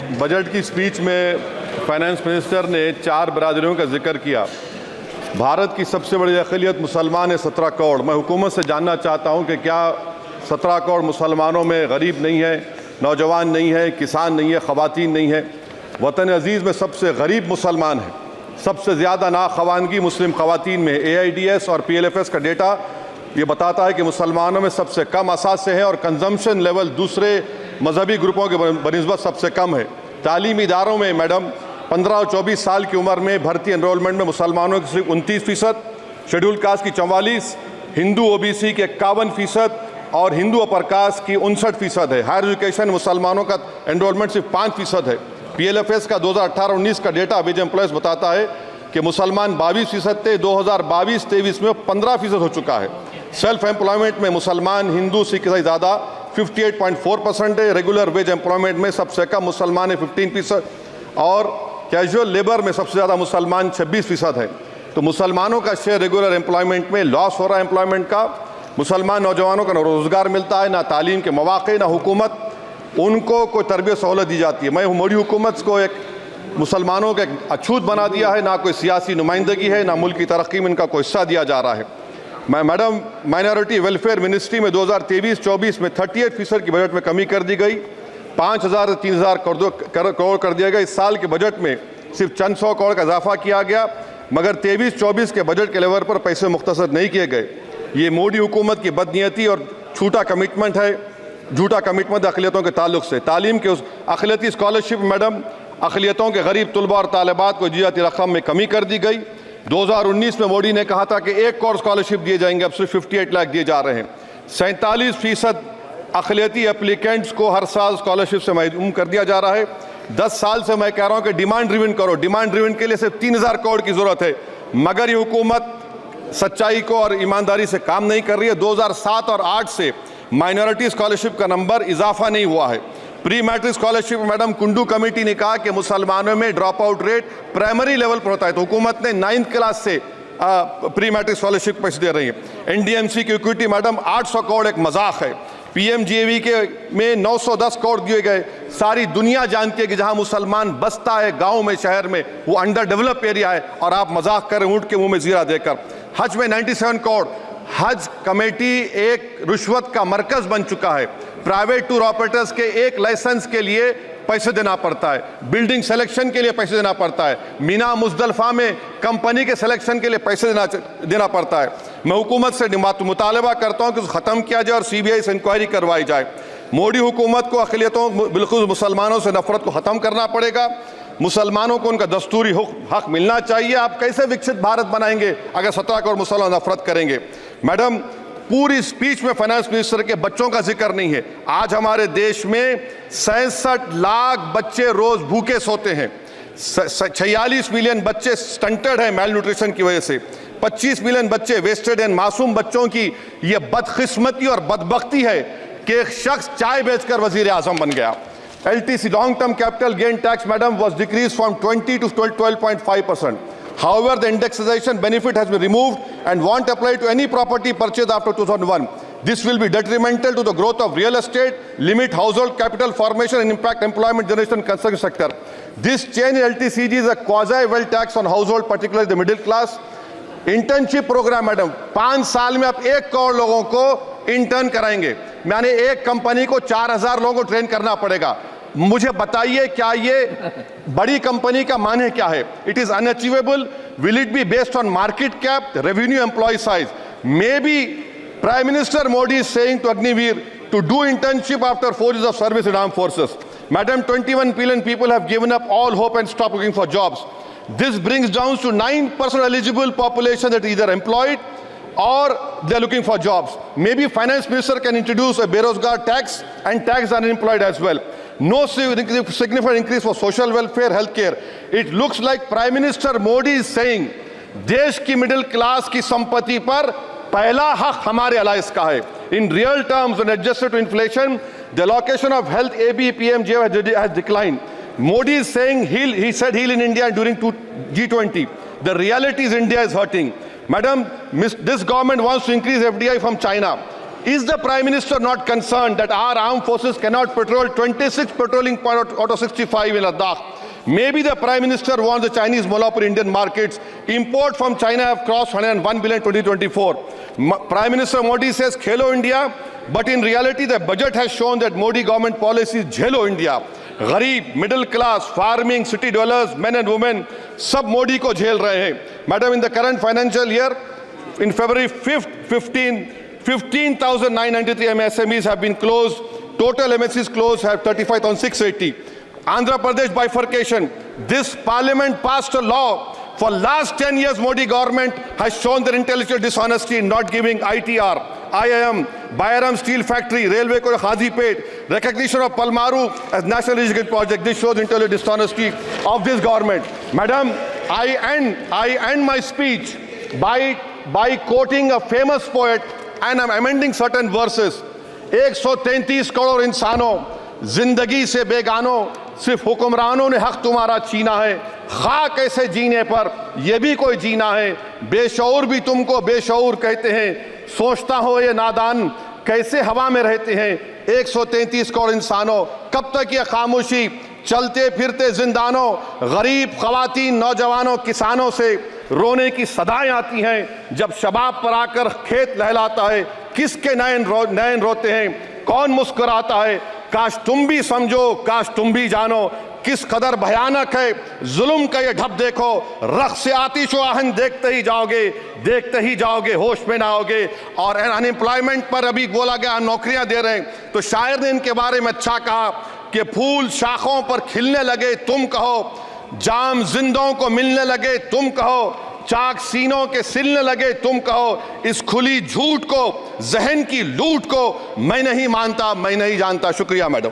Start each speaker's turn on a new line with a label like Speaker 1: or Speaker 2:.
Speaker 1: Budget की speech में finance minister ने 4 बरादरियों का जिक्र किया। भारत की सबसे बड़ी अक़लियत मुसलमान है 17 करोड़। मैं हुकूमत से जानना चाहता हूं कि क्या 17 करोड़ मुसलमानों में गरीब नहीं है, नौजवान नहीं है, किसान नहीं है, ख़वातीन नहीं है? वतन अजीज़ में सबसे गरीब मुसलमान है, सबसे ज़्यादा नाखवानगी मुस्लिम ख़वातीन में। AIDS और PLFS का डेटा ये बताता है कि मुसलमानों में सबसे कम असासे हैं और कंजम्पशन लेवल दूसरे मजहबी ग्रुपों के बनिस्बत सबसे कम है। तालीमी इदारों में मैडम 15 और 24 साल की उम्र में भर्ती एनरोलमेंट में मुसलमानों की सिर्फ 29%, शेड्यूल कास्ट की 44%, हिंदू OBC के 51% और हिंदू अपर कास्ट की 59% है। हायर एजुकेशन मुसलमानों का एनरोलमेंट सिर्फ 5% है। PLFS का 2018-19 का डेटा विज एम्प्लॉयज़ बताता है कि मुसलमान 22% थे, 2022-23 में 15% हो चुका है। सेल्फ एम्प्लॉयमेंट में मुसलमान हिंदू सिख से ज़्यादा 58.4% है। रेगुलर वेज एम्प्लॉयमेंट में सबसे कम मुसलमान है 15% और कैजुअल लेबर में सबसे ज़्यादा मुसलमान 26% है। तो मुसलमानों का शेयर रेगुलर एम्प्लॉयमेंट में लॉस हो रहा है एम्प्लॉयमेंट का। मुसलमान नौजवानों का ना रोज़गार मिलता है, ना तालीम के मौक़े, ना हुकूमत उनको कोई तरबियत सहूलत दी जाती है। मैं मोदी हुकूमत को एक मुसलमानों का अछूत बना दिया है, ना कोई सियासी नुमाइंदगी है, ना मुल्क की तरक्की में इनका कोई हिस्सा दिया जा रहा है। मैं मैडम माइनॉरिटी वेलफेयर मिनिस्ट्री में 2023-24 में 38% की बजट में कमी कर दी गई, 5,000 से 3,000 करोड़ कर दिया गया। इस साल के बजट में सिर्फ चंद 100 करोड़ का इजाफा किया गया, मगर 23-24 के बजट के लेवल पर पैसे मुख्तसर नहीं किए गए। ये मोदी हुकूमत की बदनीयती और झूठा कमिटमेंट है, झूठा कमिटमेंट अक़लियतों के ताल्लुक से। तालीम के उस अक़लियती स्कॉलरशिप मैडम अक़लियतों के गरीब तलबा और तालिबात को जियाती रकम में कमी कर दी गई। 2019 में मोदी ने कहा था कि 1 करोड़ स्कॉलरशिप दिए जाएंगे, अब सिर्फ 58 लाख दिए जा रहे हैं। 47% अक़लियती एप्लीकेंट्स को हर साल स्कॉलरशिप से महरूम कर दिया जा रहा है। 10 साल से मैं कह रहा हूं कि डिमांड ड्रिवन करो। डिमांड ड्रिवन के लिए सिर्फ 3,000 करोड़ की ज़रूरत है, मगर ये हुकूमत सच्चाई को और ईमानदारी से काम नहीं कर रही है। 2007 और 8 से माइनॉरिटी स्कॉलरशिप का नंबर इजाफा नहीं हुआ है। Pre matric scholarship madam Kundu committee ने कहा कि मुसलमानों में drop out rate primary level पर होता है, तो हुकूमत ने 9th क्लास से प्री मैट्रिक स्कॉलरशिप पैसे दे रही है। NDMC की इक्विटी मैडम 800 करोड़ एक मजाक है। PMGAV के में 910 करोड़ दिए गए। सारी दुनिया जानती है कि जहां मुसलमान बसता है गांव में, शहर में, वो अंडर डेवलप एरिया है और आप मजाक करें ऊँट के मुंह में जीरा देकर। हज में 97 करोड़। हज कमेटी एक रुश्वत का मरकज बन चुका है। प्राइवेट टूर ऑपरेटर्स के एक लाइसेंस के लिए पैसे देना पड़ता है, बिल्डिंग सिलेक्शन के लिए पैसे देना पड़ता है, मीना मुजदलफा में कंपनी के सिलेक्शन के लिए पैसे देना पड़ता है। मैं हुकूमत से मुतालबा करता हूं कि ख़त्म किया जाए और CBI से इंक्वायरी करवाई जाए। मोदी हुकूमत को अक़लियतों बिल्कुल मुसलमानों से नफरत को ख़त्म करना पड़ेगा। मुसलमानों को उनका दस्तूरी हक मिलना चाहिए। आप कैसे विकसित भारत बनाएंगे अगर 17 करोड़ मुसलमान नफरत करेंगे? मैडम पूरी स्पीच में फाइनेंस मिनिस्टर के बच्चों का जिक्र नहीं है। आज हमारे देश में 66 लाख बच्चे रोज भूखे सोते हैं। 46 मिलियन बच्चे स्टंटेड हैं मेल न्यूट्रिशन की वजह से। 25 मिलियन बच्चे वेस्टेड हैं। मासूम बच्चों की यह बदकिस्मती और बदबख्ती है कि एक शख्स चाय बेचकर वजीर आजम बन गया। LTC long term capital gain tax madam was decreased from 20 to 12.5%. However, the indexation benefit has been removed and won't apply to any property purchased after 2001. This will be detrimental to the growth of real estate, limit household capital formation and impact employment generation in construction sector. This change in LTCG is a quasi-wealth tax on household, particularly the middle class. Internship programme madam 5 साल में आप 1 करोड़ लोगों को intern कराएंगे, यानी एक company को 4,000 लोगों को ट्रेन करना पड़ेगा। मुझे बताइए क्या ये बड़ी कंपनी का माने क्या है? It is unachievable. Will it be based on market cap, revenue, employ size? Maybe prime minister Modi is saying to Agniveer to do internship after 4 years of service in armed forces. Madam, 21 billion people have given up all hope and stopped looking for jobs. This brings down to 9% eligible population that is either employed or they are looking for jobs. Maybe finance minister can introduce a Berozgar tax and tax unemployed as well. No significant increase for social welfare, healthcare. It looks like Prime Minister Modi is saying देश की middle class की संपत्ति पर पहला हक हमारे alliance का है. In real terms, when adjusted to inflation, the allocation of health ABPMJ has declined. Modi is saying he said heal in India during G20. The reality is India is hurting. Madam, this government wants to increase FDI from China. Is the Prime Minister not concerned that our armed forces cannot patrol 26 patrolling point out of 65 in Ladakh? Maybe the Prime Minister wants the Chinese monopoly Indian markets. Import from China have crossed 101 billion 2024. Prime Minister Modi says Khelo India, but in reality the budget has shown that Modi government policy is Jhelo India. गरीब, middle class, farming, city developers, men and women सब मोदी को झेल रहे हैं. Madam, in the current financial year, in February 5th, 15,993 MSMEs have been closed. Total MSCs closed have 35,680. Andhra Pradesh bifurcation. This parliament passed a law. For last 10 years, Modi government has shown their intellectual dishonesty in not giving ITR, IIM, Bayaram Steel Factory, Railway ko Khadipet, recognition of Palmaru as national irrigation project. This shows intellectual dishonesty of this government. Madam, I end my speech by quoting a famous poet, and I'm amending certain verses. 133 crore इंसानों, जिंदगी से बेगानों, सिर्फ हुक्मरानों ने हक तुम्हारा छीना है. खाक ऐसे जीने पर यह भी कोई जीना है. बेशऊर भी तुमको बेशऊर कहते हैं. सोचता हो ये नादान कैसे हवा में रहते हैं. 133 करोड़ इंसानों, कब तक ये खामोशी? चलते फिरते जिंदानों, गरीब ख्वातीन, नौजवानों, किसानों से रोने की सदाएं आती हैं. जब शबाब पर आकर खेत लहलाता है, किसके नैन रोते हैं, कौन मुस्कुराता है? काश तुम भी समझो, काश तुम भी जानो किस कदर भयानक है जुल्म का ये ढब. देखो रख से आतिश आहन देखते ही जाओगे, होश में ना आओगे. और अनएम्प्लॉयमेंट पर अभी बोला गया नौकरियां दे रहे हैं, तो शायर ने इनके बारे में अच्छा कहा कि फूल शाखों पर खिलने लगे तुम कहो, जाम जिंदों को मिलने लगे तुम कहो, चाक सीनों के सिलने लगे तुम कहो. इस खुली झूठ को, जहन की लूट को मैं नहीं मानता, मैं नहीं जानता. शुक्रिया मैडम.